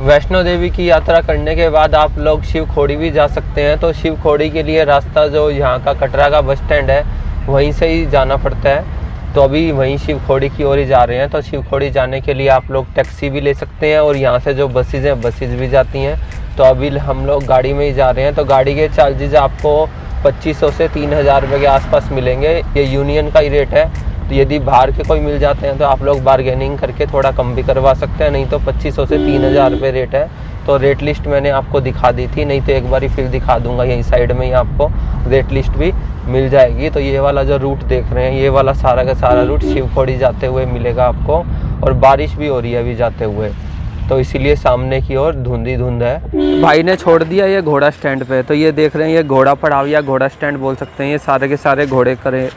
वैष्णो देवी की यात्रा करने के बाद आप लोग शिव खोड़ी भी जा सकते हैं। तो शिव खोड़ी के लिए रास्ता जो यहाँ का कटरा का बस स्टैंड है वहीं से ही जाना पड़ता है। तो अभी वहीं शिव खोड़ी की ओर ही जा रहे हैं। तो शिव खोड़ी जाने के लिए आप लोग टैक्सी भी ले सकते हैं और यहाँ से जो बसेज हैं बसेज भी जाती हैं। तो अभी हम लोग गाड़ी में ही जा रहे हैं। तो गाड़ी के चार्जेज आपको 2500 से 3000 रुपये के आसपास मिलेंगे। ये यूनियन का ही रेट है। तो यदि बाहर के कोई मिल जाते हैं तो आप लोग बारगेनिंग करके थोड़ा कम भी करवा सकते हैं, नहीं तो 2500 से 3000 रुपये रेट है। तो रेट लिस्ट मैंने आपको दिखा दी थी, नहीं तो एक बार ही फिर दिखा दूंगा। यहीं साइड में ही आपको रेट लिस्ट भी मिल जाएगी। तो ये वाला जो रूट देख रहे हैं, ये वाला सारा का सारा रूट शिव खोड़ी जाते हुए मिलेगा आपको। और बारिश भी हो रही है अभी जाते हुए, तो इसीलिए सामने की ओर धुंधी धुंध है। भाई ने छोड़ दिया ये घोड़ा स्टैंड पे। तो ये देख रहे हैं, ये घोड़ा पड़ाव या घोड़ा स्टैंड बोल सकते हैं। ये सारे के सारे घोड़े करे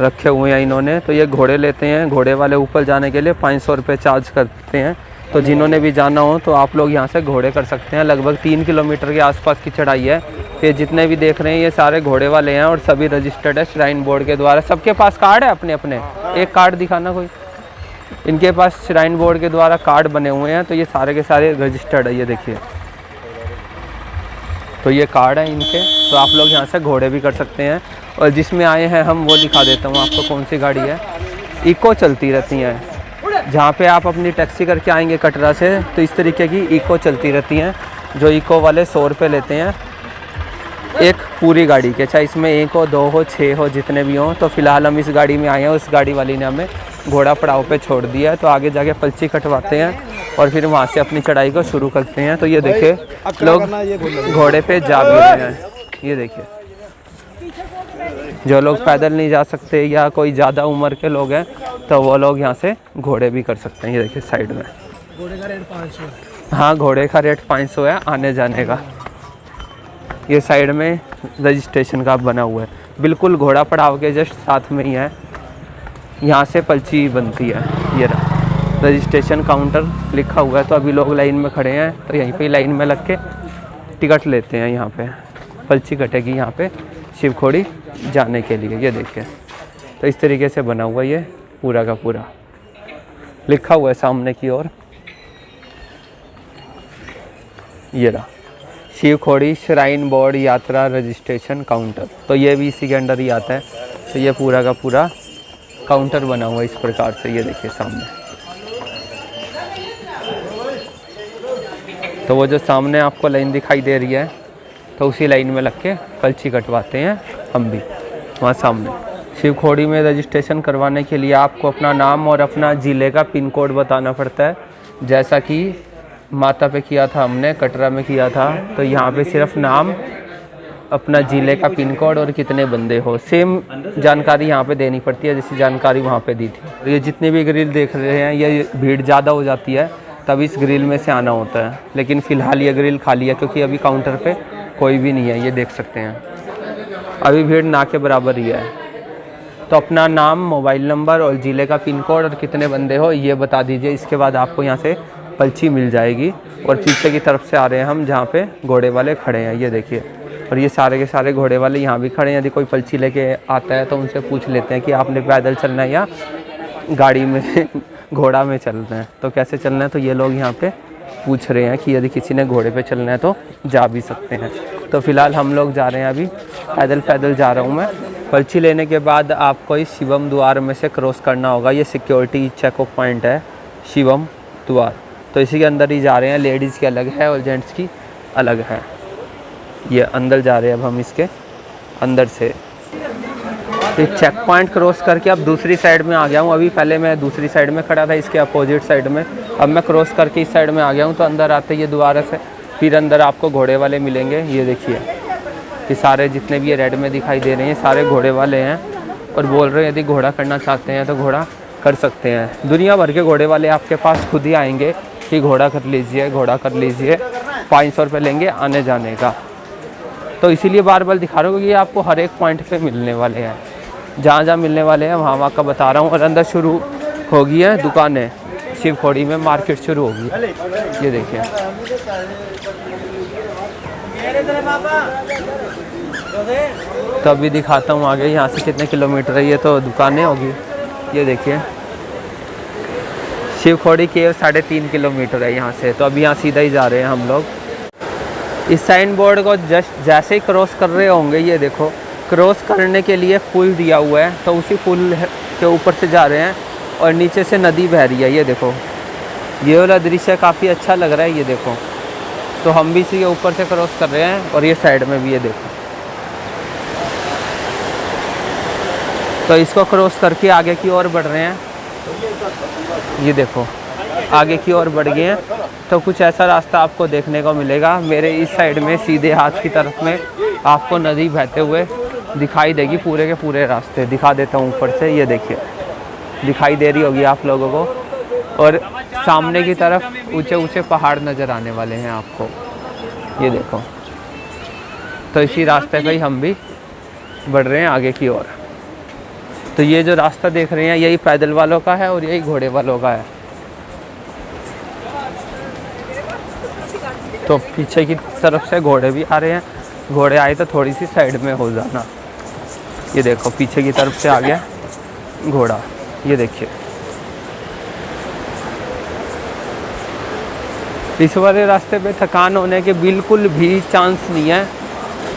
रखे हुए हैं इन्होंने। तो ये घोड़े लेते हैं, घोड़े वाले ऊपर जाने के लिए 500 रुपये चार्ज करते हैं। तो जिन्होंने भी जाना हो तो आप लोग यहाँ से घोड़े कर सकते हैं। लगभग 3 किलोमीटर के आसपास की चढ़ाई है। ये जितने भी देख रहे हैं ये सारे घोड़े वाले हैं और सभी रजिस्टर्ड है श्राइन बोर्ड के द्वारा। सबके पास कार्ड है अपने अपने। एक कार्ड दिखाना कोई। इनके पास श्राइन बोर्ड के द्वारा कार्ड बने हुए हैं। तो ये सारे के सारे रजिस्टर्ड है, ये देखिए। तो ये कार्ड है इनके। तो आप लोग यहाँ से घोड़े भी कर सकते हैं। और जिसमें आए हैं हम वो दिखा देता हूँ आपको कौन सी गाड़ी है। इको चलती रहती हैं। जहाँ पे आप अपनी टैक्सी करके आएंगे कटरा से तो इस तरीके की इको चलती रहती हैं। जो इको वाले 100 रुपये लेते हैं एक पूरी गाड़ी के, चाहे इसमें 1 हो 2 हो 6 हो जितने भी हों। तो फिलहाल हम इस गाड़ी में आए हैं। उस गाड़ी वाली ने हमें घोड़ा पड़ाव पे छोड़ दिया है। तो आगे जाके पर्ची कटवाते हैं और फिर वहाँ से अपनी चढ़ाई को शुरू करते हैं। तो ये देखिए लोग घोड़े पे जा भी रहे हैं। ये देखिए, जो लोग पैदल नहीं जा सकते या कोई ज़्यादा उम्र के लोग हैं तो वो लोग यहाँ से घोड़े भी कर सकते हैं। ये देखिए साइड में घोड़े का रेट 500। हाँ, घोड़े का रेट 500 है आने जाने का। ये साइड में रजिस्ट्रेशन का बना हुआ है, बिल्कुल घोड़ा पड़ाव के जस्ट साथ में ही है। यहाँ से पर्ची बनती है। ये रजिस्ट्रेशन काउंटर लिखा हुआ है। तो अभी लोग लाइन में खड़े हैं। तो यहीं पे लाइन में लग के टिकट लेते हैं। यहाँ पे पर्ची कटेगी यहाँ पे शिव खोड़ी जाने के लिए। ये देखिए, तो इस तरीके से बना हुआ ये पूरा का पूरा लिखा हुआ है सामने की ओर। ये रहा शिव खोड़ी श्राइन बोर्ड यात्रा रजिस्ट्रेशन काउंटर। तो ये भी इसी के अंडर ही आता है। तो ये पूरा का पूरा काउंटर बना हुआ है इस प्रकार से। ये देखिए सामने। तो वो जो सामने आपको लाइन दिखाई दे रही है तो उसी लाइन में लग के पर्ची कटवाते हैं हम भी वहाँ सामने। शिव खोड़ी में रजिस्ट्रेशन करवाने के लिए आपको अपना नाम और अपना ज़िले का पिन कोड बताना पड़ता है। जैसा कि माता पे किया था हमने, कटरा में किया था। तो यहाँ पे सिर्फ नाम, अपना ज़िले का पिन कोड और कितने बंदे हो, सेम जानकारी यहाँ पे देनी पड़ती है जैसी जानकारी वहाँ पे दी थी। ये जितने भी ग्रिल देख रहे हैं ये भीड़ ज़्यादा हो जाती है तब इस ग्रिल में से आना होता है। लेकिन फ़िलहाल ये ग्रिल खाली है क्योंकि अभी काउंटर पे कोई भी नहीं है। ये देख सकते हैं अभी भीड़ ना के बराबर ही है। तो अपना नाम, मोबाइल नंबर और ज़िले का पिन कोड और कितने बंदे हो ये बता दीजिए। इसके बाद आपको यहाँ से पर्ची मिल जाएगी। और पीछे की तरफ से आ रहे हैं हम जहाँ पे घोड़े वाले खड़े हैं। ये देखिए, और ये सारे के सारे घोड़े वाले यहाँ भी खड़े हैं। यदि कोई पर्ची लेके आता है तो उनसे पूछ लेते हैं कि आपने पैदल चलना है या गाड़ी में घोड़ा में चलना है, तो कैसे चलना है। तो ये लोग यहाँ पे पूछ रहे हैं कि यदि किसी ने घोड़े पे चलना है तो जा भी सकते हैं। तो फ़िलहाल हम लोग जा रहे हैं, अभी पैदल जा रहा हूँ मैं। पर्ची लेने के बाद आपको इस शिवम द्वार में से क्रॉस करना होगा। ये सिक्योरिटी चेक पॉइंट है शिवम द्वार। तो इसी के अंदर ही जा रहे हैं। लेडीज़ की अलग है और जेंट्स की अलग है। ये अंदर जा रहे हैं अब हम इसके अंदर से। तो चेक पॉइंट क्रॉस करके अब दूसरी साइड में आ गया हूँ। अभी पहले मैं दूसरी साइड में खड़ा था, इसके अपोजिट साइड में। अब मैं क्रॉस करके इस साइड में आ गया हूँ। तो अंदर आते ये दोबारा से फिर अंदर आपको घोड़े वाले मिलेंगे। ये देखिए कि सारे जितने भी ये रेड में दिखाई दे रहे हैं सारे घोड़े वाले हैं। और बोल रहे हैं यदि घोड़ा करना चाहते हैं तो घोड़ा कर सकते हैं। दुनिया भर के घोड़े वाले आपके पास खुद ही आएंगे कि घोड़ा कर लीजिए, घोड़ा कर लीजिए। 500 रुपये लेंगे आने जाने का। तो इसीलिए बार बार दिखा रहा हूँ कि ये आपको हर एक पॉइंट पे मिलने वाले हैं। जहाँ जहाँ मिलने वाले हैं वहाँ का बता रहा हूँ। और अंदर शुरू हो गई है दुकानें, शिव खोड़ी में मार्केट शुरू होगी। ये देखिए, तो अभी दिखाता हूँ आगे यहाँ से कितने किलोमीटर है। ये तो दुकानें होगी। ये देखिए शिवखोड़ी केव 3.5 किलोमीटर है यहाँ से। तो अभी यहाँ सीधा ही जा रहे हैं हम लोग। इस साइन बोर्ड को जैसे ही क्रॉस कर रहे होंगे, ये देखो क्रॉस करने के लिए पुल दिया हुआ है, तो उसी पुल के ऊपर से जा रहे हैं और नीचे से नदी बह रही है। ये देखो ये वाला दृश्य काफ़ी अच्छा लग रहा है, ये देखो। तो हम भी इसी के ऊपर से क्रॉस कर रहे हैं और ये साइड में भी ये देखो। तो इसको क्रॉस करके आगे की ओर बढ़ रहे हैं, ये देखो आगे की ओर बढ़ गए हैं। तो कुछ ऐसा रास्ता आपको देखने को मिलेगा। मेरे इस साइड में सीधे हाथ की तरफ में आपको नदी बहते हुए दिखाई देगी, पूरे के पूरे रास्ते दिखा देता हूँ ऊपर से। ये देखिए दिखाई दे रही होगी आप लोगों को, और सामने की तरफ ऊंचे ऊंचे पहाड़ नज़र आने वाले हैं आपको, ये देखो। तो इसी रास्ते पे ही हम भी बढ़ रहे हैं आगे की ओर। तो ये जो रास्ता देख रहे हैं यही पैदल वालों का है और यही घोड़े वालों का है। तो पीछे की तरफ से घोड़े भी आ रहे हैं, घोड़े आए तो थोड़ी सी साइड में हो जाना। ये देखो पीछे की तरफ से आ गया घोड़ा, ये देखिए। इस वाले रास्ते पे थकान होने के बिल्कुल भी चांस नहीं है,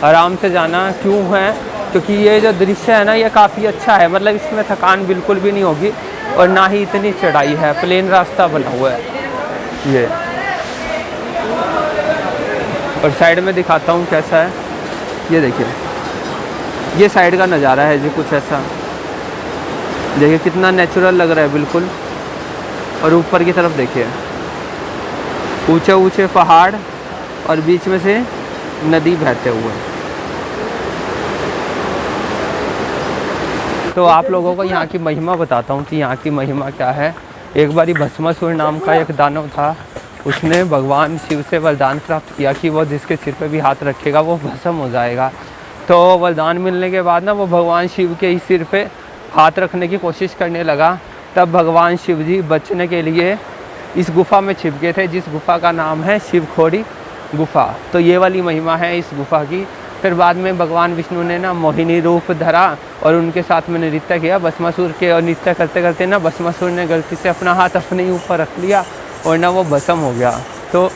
आराम से जाना। क्यों है? क्योंकि ये जो दृश्य है ना ये काफ़ी अच्छा है, मतलब इसमें थकान बिल्कुल भी नहीं होगी और ना ही इतनी चढ़ाई है, प्लेन रास्ता बना हुआ है ये। और साइड में दिखाता हूँ कैसा है, ये देखिए। ये साइड का नज़ारा है जी कुछ ऐसा, देखिए कितना नेचुरल लग रहा है बिल्कुल। और ऊपर की तरफ देखिए ऊंचे ऊंचे पहाड़ और बीच में से नदी बहते हुए। तो आप लोगों को यहाँ की महिमा बताता हूँ कि यहाँ की महिमा क्या है। एक बारी भस्मासुर नाम का एक दानव था, उसने भगवान शिव से वरदान प्राप्त किया कि वो जिसके सिर पे भी हाथ रखेगा वो भस्म हो जाएगा। तो वरदान मिलने के बाद ना वो भगवान शिव के ही सिर पे हाथ रखने की कोशिश करने लगा। तब भगवान शिव जी बचने के लिए इस गुफा में छिप गए थे, जिस गुफा का नाम है शिवखोड़ी गुफा। तो ये वाली महिमा है इस गुफा की। फिर बाद में भगवान विष्णु ने ना मोहिनी रूप धरा और उनके साथ में नृत्य किया भस्मासुर के, और नृत्य करते करते ना भस्मासुर ने गलती से अपना हाथ अपने ही ऊपर रख लिया और ना वो भस्म हो गया। तो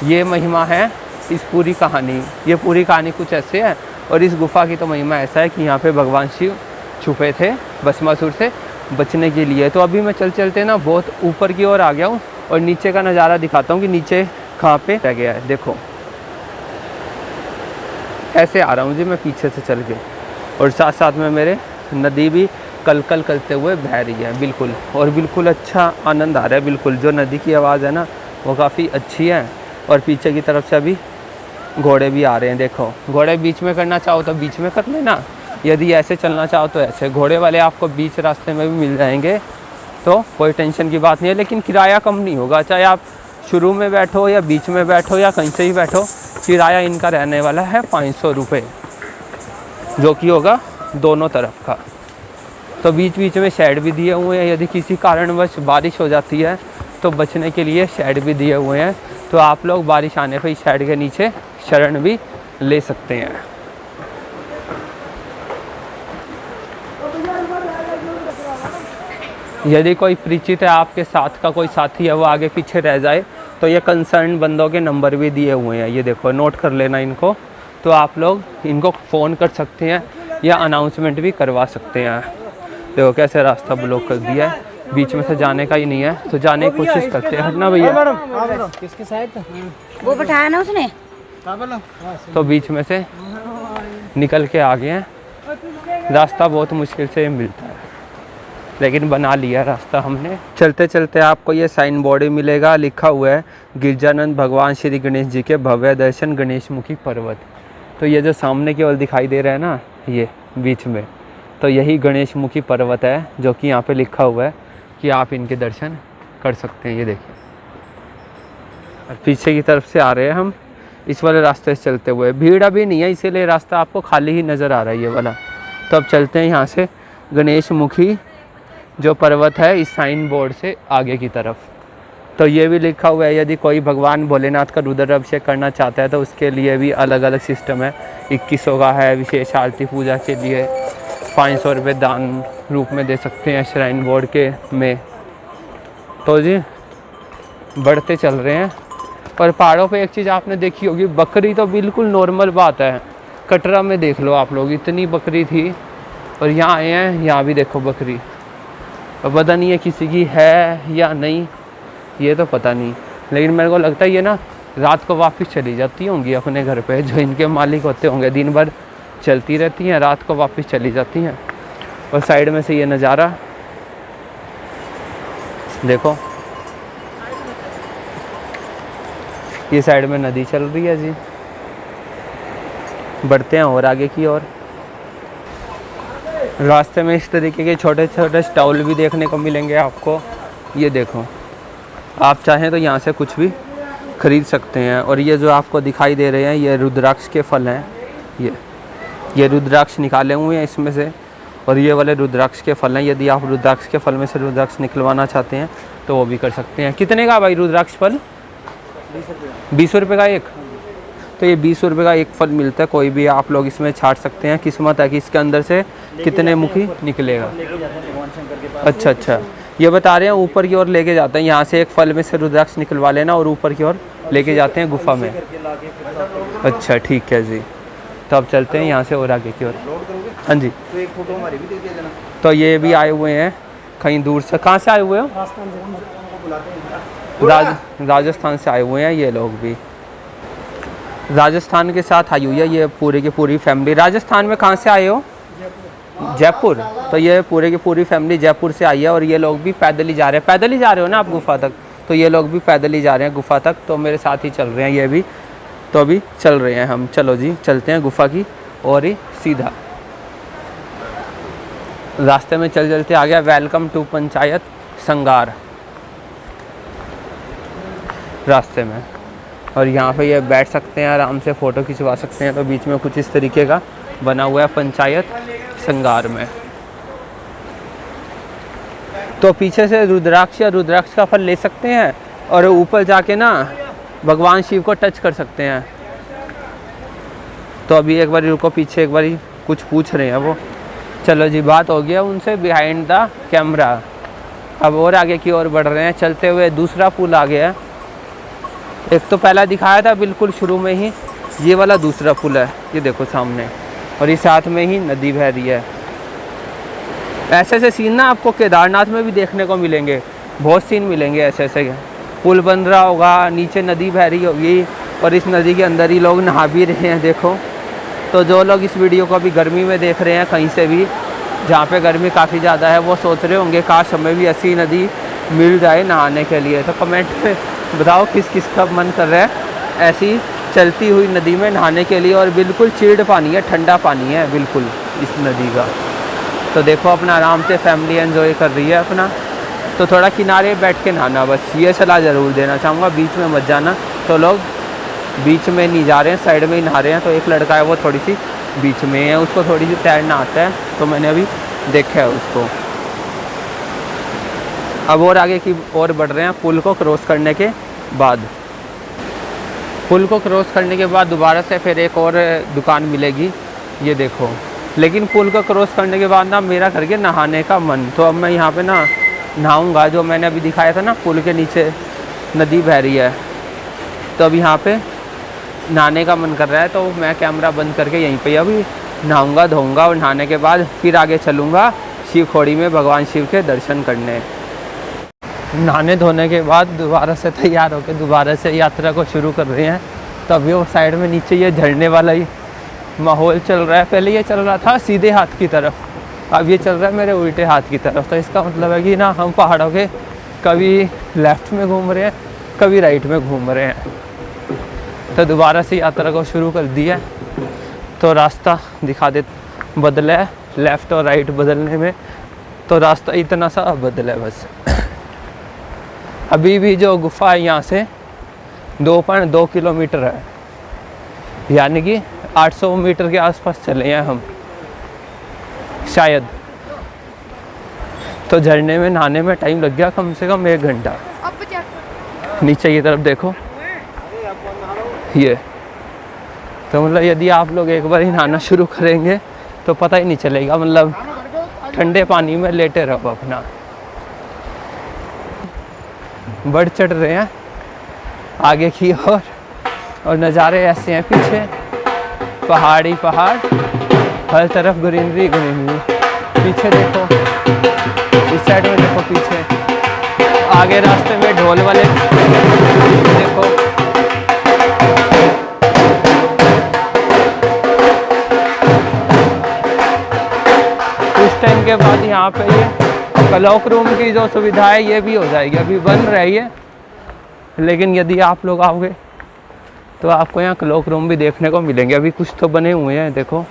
ये महिमा है इस पूरी कहानी। ये पूरी कहानी कुछ ऐसे है। और इस गुफा की तो महिमा ऐसा है कि यहाँ पे भगवान शिव छुपे थे भस्मासुर से बचने के लिए। तो अभी मैं चलते ना बहुत ऊपर की ओर आ गया हूँ और नीचे का नज़ारा दिखाता हूँ कि नीचे कहाँ पे रह गया है। देखो ऐसे आ रहा हूँ जी मैं पीछे से चल के, और साथ साथ में मेरे नदी भी कलकल करते हुए बह रही है बिल्कुल, और बिल्कुल अच्छा आनंद आ रहा है बिल्कुल। जो नदी की आवाज़ है ना वो काफ़ी अच्छी है। और पीछे की तरफ से अभी घोड़े भी आ रहे हैं। देखो घोड़े बीच में करना चाहो तो बीच में कर लेना, यदि ऐसे चलना चाहो तो ऐसे। घोड़े वाले आपको बीच रास्ते में भी मिल जाएंगे, तो कोई टेंशन की बात नहीं है। लेकिन किराया कम नहीं होगा, चाहे आप शुरू में बैठो या बीच में बैठो या कहीं से ही बैठो, किराया इनका रहने वाला है 500 रुपये, जो कि होगा दोनों तरफ का। तो बीच बीच में शेड भी दिए हुए हैं, यदि किसी कारणवश बारिश हो जाती है तो बचने के लिए शेड भी दिए हुए हैं। तो आप लोग बारिश आने पर इस शेड के नीचे शरण भी ले सकते हैं। यदि कोई परिचित है आपके साथ का, कोई साथी है, वो आगे पीछे रह जाए तो ये कंसर्न बंदों के नंबर भी दिए हुए हैं, ये देखो नोट कर लेना इनको। तो आप लोग इनको फ़ोन कर सकते हैं या अनाउंसमेंट भी करवा सकते हैं। देखो कैसे रास्ता ब्लॉक कर दिया है, बीच में से जाने का ही नहीं है, तो जाने की कोशिश करते हैं। हटना भैया, किसके साइड वो बैठाया ना उसने। तो बीच में से निकल के आ गए हैं। रास्ता बहुत मुश्किल से मिलता है, लेकिन बना लिया रास्ता हमने। चलते चलते आपको ये साइन बोर्ड ही मिलेगा, लिखा हुआ है गिरजानंद भगवान श्री गणेश जी के भव्य दर्शन गणेश मुखी पर्वत। तो ये जो सामने की ओर दिखाई दे रहा है ना ये बीच में, तो यही गणेश मुखी पर्वत है, जो कि यहाँ पे लिखा हुआ है कि आप इनके दर्शन कर सकते हैं। ये देखिए और पीछे की तरफ से आ रहे हैं हम इस वाले रास्ते से चलते हुए। भीड़ अभी नहीं है, इसीलिए रास्ता आपको खाली ही नज़र आ रहा है ये वाला। तो अब चलते हैं यहाँ से गणेश मुखी जो पर्वत है इस साइन बोर्ड से आगे की तरफ। तो ये भी लिखा हुआ है यदि कोई भगवान भोलेनाथ का रुद्र अभिषेक करना चाहता है तो उसके लिए भी अलग अलग सिस्टम है। 2100 का है विशेष आरती पूजा के लिए, 500 रुपये दान रूप में दे सकते हैं श्राइन बोर्ड के में। तो जी बढ़ते चल रहे हैं। और पहाड़ों पे एक चीज़ आपने देखी होगी, बकरी तो बिल्कुल नॉर्मल बात है। कटरा में देख लो आप लोग, इतनी बकरी थी, और यहाँ आए हैं, यहाँ भी देखो बकरी। और पता नहीं है किसी की है या नहीं, ये तो पता नहीं, लेकिन मेरे को लगता है ये ना रात को वापस चली जाती होंगी अपने घर पे। जो इनके मालिक होते होंगे दिन भर चलती रहती हैं, रात को वापस चली जाती हैं। और साइड में से ये नज़ारा देखो, ये साइड में नदी चल रही है जी। बढ़ते हैं और आगे की ओर। रास्ते में इस तरीके के छोटे छोटे स्टॉल भी देखने को मिलेंगे आपको। ये देखो, आप चाहें तो यहाँ से कुछ भी खरीद सकते हैं। और ये जो आपको दिखाई दे रहे हैं, ये रुद्राक्ष के फल हैं। ये रुद्राक्ष निकाले हुए हैं इसमें से, और ये वाले रुद्राक्ष के फल हैं। यदि आप रुद्राक्ष के फल में से रुद्राक्ष निकलवाना चाहते हैं तो वो भी कर सकते हैं। कितने का भाई रुद्राक्ष फल? 20 रुपये का एक। तो ये 20 रुपये का एक फल मिलता है, कोई भी आप लोग इसमें छाट सकते हैं। किस्मत है कि इसके अंदर से कितने मुखी निकलेगा। अच्छा अच्छा, ये बता रहे हैं ऊपर की ओर लेके जाते हैं। यहाँ से एक फल में से रुद्राक्ष निकलवा लेना और ऊपर की ओर लेके जाते हैं गुफा में। अच्छा ठीक है जी, तो अब चलते हैं यहाँ से और आगे की ओर। हाँ जी, तो एक फोटो हमारी भी दे देना। तो ये भी आए हुए हैं कहीं दूर से। कहाँ से आए हुए हो? राजस्थान से आए हुए हैं ये लोग भी। राजस्थान के साथ आई हुई है ये पूरी की पूरी फैमिली। राजस्थान में कहाँ से आए हो? जयपुर। तो ये पूरे की पूरी फैमिली जयपुर से आई है, और ये लोग भी पैदल ही जा रहे हैं। पैदल ही जा रहे हो ना आप गुफा तक? तो ये लोग भी पैदल ही जा रहे हैं गुफा तक। तो मेरे साथ ही चल रहे हैं ये भी, तो अभी चल रहे हैं हम। चलो जी चलते हैं गुफा की और ही सीधा। रास्ते में चल चलते आ गया वेलकम टू पंचायत संगार रास्ते में। और यहाँ पे ये बैठ सकते हैं, आराम से फ़ोटो खिंचवा सकते हैं। तो बीच में कुछ इस तरीके का बना हुआ है पंचायत संगार में। तो पीछे से रुद्राक्ष या रुद्राक्ष का फल ले सकते हैं, और ऊपर जाके ना भगवान शिव को टच कर सकते हैं। तो अभी एक बार रुको, पीछे एक बार कुछ पूछ रहे हैं वो। चलो जी, बात हो गया उनसे बिहाइंड द कैमरा। अब और आगे की ओर बढ़ रहे हैं चलते हुए। दूसरा पुल आ गया है। एक तो पहला दिखाया था बिल्कुल शुरू में ही, ये वाला दूसरा पुल है। ये देखो सामने, और ये साथ में ही नदी बह रही है। ऐसे ऐसे सीन ना आपको केदारनाथ में भी देखने को मिलेंगे। बहुत सीन मिलेंगे ऐसे ऐसे। पुल बन रहा होगा, नीचे नदी बह रही होगी, और इस नदी के अंदर ही लोग नहा भी रहे हैं देखो। तो जो लोग इस वीडियो को अभी गर्मी में देख रहे हैं कहीं से भी, जहाँ पे गर्मी काफ़ी ज़्यादा है, वो सोच रहे होंगे काश हमें भी ऐसी नदी मिल जाए नहाने के लिए। तो कमेंट में बताओ किस किस का मन कर रहा है ऐसी चलती हुई नदी में नहाने के लिए। और बिल्कुल चिल्ड पानी है, ठंडा पानी है बिल्कुल इस नदी का। तो देखो अपना आराम से फैमिली एंजॉय कर रही है अपना। तो थोड़ा किनारे बैठ के नहाना, बस ये सलाह ज़रूर देना चाहूँगा, बीच में मत जाना। तो लोग बीच में नहीं जा रहे हैं, साइड में ही नहा रहे हैं। तो एक लड़का है वो थोड़ी सी बीच में है, उसको थोड़ी सी तैरना आता है, तो मैंने अभी देखा है उसको। अब और आगे की ओर बढ़ रहे हैं। पुल को क्रॉस करने के बाद, पुल को क्रॉस करने के बाद दोबारा से फिर एक और दुकान मिलेगी, ये देखो। लेकिन पुल को क्रॉस करने के बाद ना मेरा करके नहाने का मन, तो अब मैं यहाँ पे ना नहाऊंगा। जो मैंने अभी दिखाया था ना, पुल के नीचे नदी बह रही है, तो अब यहाँ पे नहाने का मन कर रहा है। तो मैं कैमरा बंद करके यहीं पे अभी नहाऊंगा, धोऊंगा, और नहाने के बाद फिर आगे चलूँगा शिव खोड़ी में भगवान शिव के दर्शन करने। नहाने धोने के बाद दोबारा से तैयार होकर दोबारा से यात्रा को शुरू कर रहे हैं। तो अभी वो साइड में नीचे ये झरने वाला ही माहौल चल रहा है। पहले ये चल रहा था सीधे हाथ की तरफ, अब ये चल रहा है मेरे उल्टे हाथ की तरफ। तो इसका मतलब है कि ना हम पहाड़ों के कभी लेफ़्ट में घूम रहे हैं, कभी राइट में घूम रहे हैं। तो दोबारा से यात्रा को शुरू कर दिया। तो रास्ता दिखा दे, बदला है लेफ़्ट और राइट बदलने में। तो रास्ता इतना सा बदला है बस। अभी भी जो गुफा है यहाँ से 2.2 किलोमीटर है, यानी कि 800 मीटर के आसपास चले हैं हम शायद। तो झरने में नहाने में टाइम लग गया कम से कम 1 घंटा। नीचे की तरफ देखो ये। तो मतलब यदि आप लोग एक बार ही नहाना शुरू करेंगे तो पता ही नहीं चलेगा, मतलब ठंडे पानी में लेटे रहो अपना। बढ़ चढ़ रहे हैं आगे की ओर और नज़ारे ऐसे हैं पीछे, पहाड़ी पहाड़, हर तरफ ग्रीनरी ग्रीनरी। पीछे देखो, इस साइड में देखो, पीछे आगे रास्ते में ढोल वाले देखो। कुछ टाइम के बाद यहाँ पे ये क्लॉक रूम की जो सुविधा है ये भी हो जाएगी, अभी बन रही है, लेकिन यदि आप लोग आओगे तो आपको यहाँ क्लॉक रूम भी देखने को मिलेंगे। अभी कुछ तो बने हुए हैं देखो,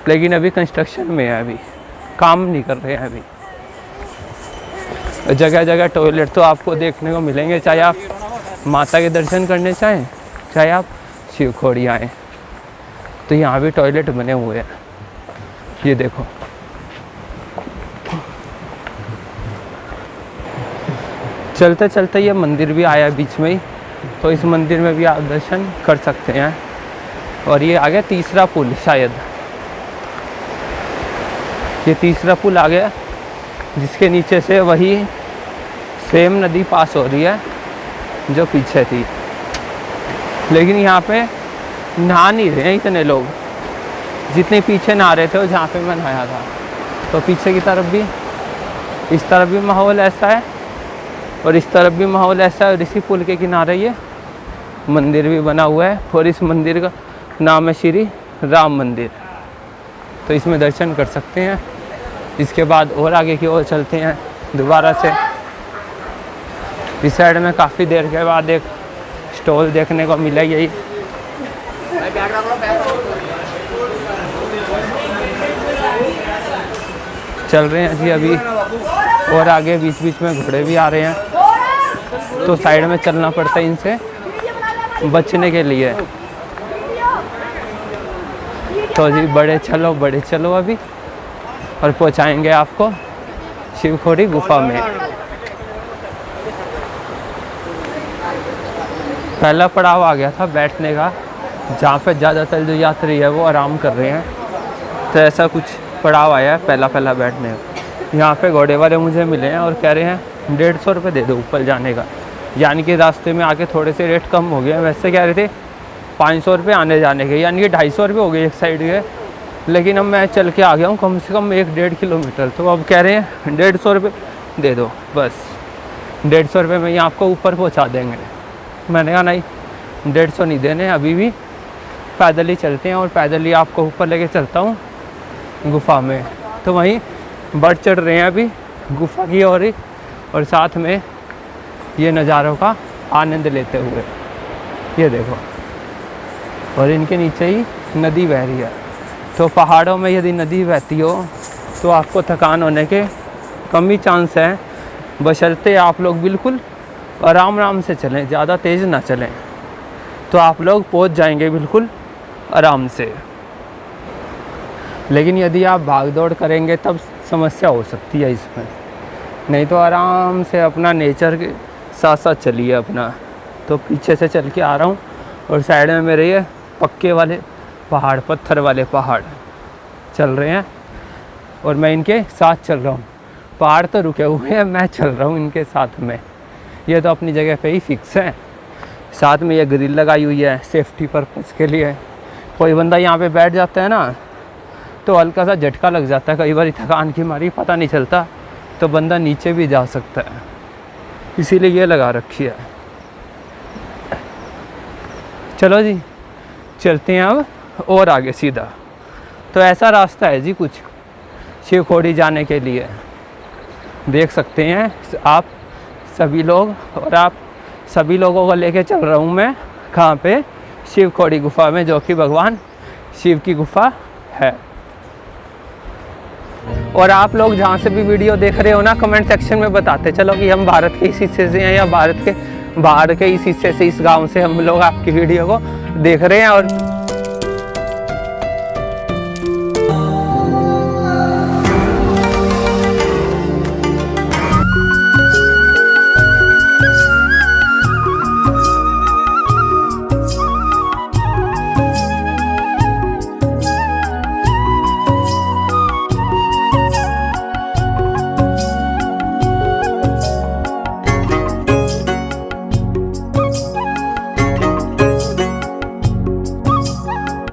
लेकिन अभी कंस्ट्रक्शन में है, अभी काम नहीं कर रहे हैं। अभी जगह जगह टॉयलेट तो आपको देखने को मिलेंगे, चाहे आप माता के दर्शन करने चाहें, चाहे आप शिवखोड़ी आएँ, तो यहाँ भी टॉयलेट बने हुए हैं। ये देखो, चलते चलते ये मंदिर भी आया बीच में ही, तो इस मंदिर में भी आप दर्शन कर सकते हैं। और ये आ गया तीसरा पुल, शायद ये तीसरा पुल आ गया, जिसके नीचे से वही सेम नदी पास हो रही है जो पीछे थी। लेकिन यहाँ पे नहा नहीं रहे हैं इतने लोग, जितने पीछे नहा रहे थे वो जहाँ पे मैं नहाया था। तो पीछे की तरफ भी, इस तरफ भी माहौल ऐसा है और इस तरफ भी माहौल ऐसा है, और इसी पुल के किनारे ये मंदिर भी बना हुआ है, और इस मंदिर का नाम है श्री राम मंदिर। तो इसमें दर्शन कर सकते हैं। इसके बाद और आगे की ओर चलते हैं दोबारा से। इस साइड में काफ़ी देर के बाद एक स्टॉल देखने को मिला, यही चल रहे हैं जी अभी। और आगे बीच बीच में घोड़े भी आ रहे हैं, तो साइड में चलना पड़ता है इनसे बचने के लिए। तो जी बड़े चलो अभी, और पहुंचाएंगे आपको शिवखोड़ी गुफा में। पहला पड़ाव आ गया था बैठने का, जहाँ पे ज़्यादातर जो यात्री है वो आराम कर रहे हैं, तो ऐसा कुछ पड़ाव आया है पहला बैठने का। यहाँ पे घोड़े वाले मुझे मिले हैं और कह रहे हैं 150 रुपये दे दो ऊपर जाने का, यानी कि रास्ते में आके थोड़े से रेट कम हो गए। वैसे कह रहे थे 500 रुपये आने जाने के, यानी कि 250 रुपये हो गए एक साइड के, लेकिन अब मैं चल के आ गया हूँ कम से कम 1-1.5 किलोमीटर, तो अब कह रहे हैं 150 रुपये दे दो, बस 150 रुपये में ही आपको ऊपर पहुँचा देंगे। मैंने कहा नहीं, 150 नहीं देने, अभी भी पैदल ही चलते हैं और पैदल ही आपको ऊपर लेके चलता हूँ गुफा में। तो वहीं बढ़ चढ़ रहे हैं अभी गुफा की ओर ही, और साथ में ये नज़ारों का आनंद लेते हुए। ये देखो, और इनके नीचे ही नदी बह रही है। तो पहाड़ों में यदि नदी बहती हो तो आपको थकान होने के कम ही चांस हैं, बशर्ते आप लोग बिल्कुल आराम से चलें, ज़्यादा तेज़ ना चलें, तो आप लोग पहुंच जाएंगे बिल्कुल आराम से। लेकिन यदि आप भाग दौड़ करेंगे तब समस्या हो सकती है इसमें, नहीं तो आराम से अपना नेचर के साथ साथ चलिए अपना। तो पीछे से चल के आ रहा हूँ और साइड में मेरे ये पक्के वाले पहाड़, पत्थर वाले पहाड़ चल रहे हैं और मैं इनके साथ चल रहा हूँ। पहाड़ तो रुके हुए हैं, मैं चल रहा हूँ इनके साथ में। ये तो अपनी जगह पे ही फिक्स है। साथ में ये ग्रिल लगाई हुई है सेफ्टी पर्पज़ के लिए। कोई बंदा यहाँ पे बैठ जाता है ना तो हल्का सा झटका लग जाता है, कई बार थकान की मारी पता नहीं चलता, तो बंदा नीचे भी जा सकता है, इसीलिए ये लगा रखी है। चलो जी चलते हैं अब और आगे सीधा। तो ऐसा रास्ता है जी कुछ शिवखोड़ी जाने के लिए, देख सकते हैं आप सभी लोग, और आप सभी लोगों को लेके चल रहा हूँ मैं कहाँ पे, शिवखोड़ी गुफा में, जो कि भगवान शिव की गुफा है। और आप लोग जहाँ से भी वीडियो देख रहे हो ना, कमेंट सेक्शन में बताते चलो कि हम भारत के इस हिस्से से हैं या भारत के बाहर के इस हिस्से से, इस गांव से हम लोग आपकी वीडियो को देख रहे हैं। और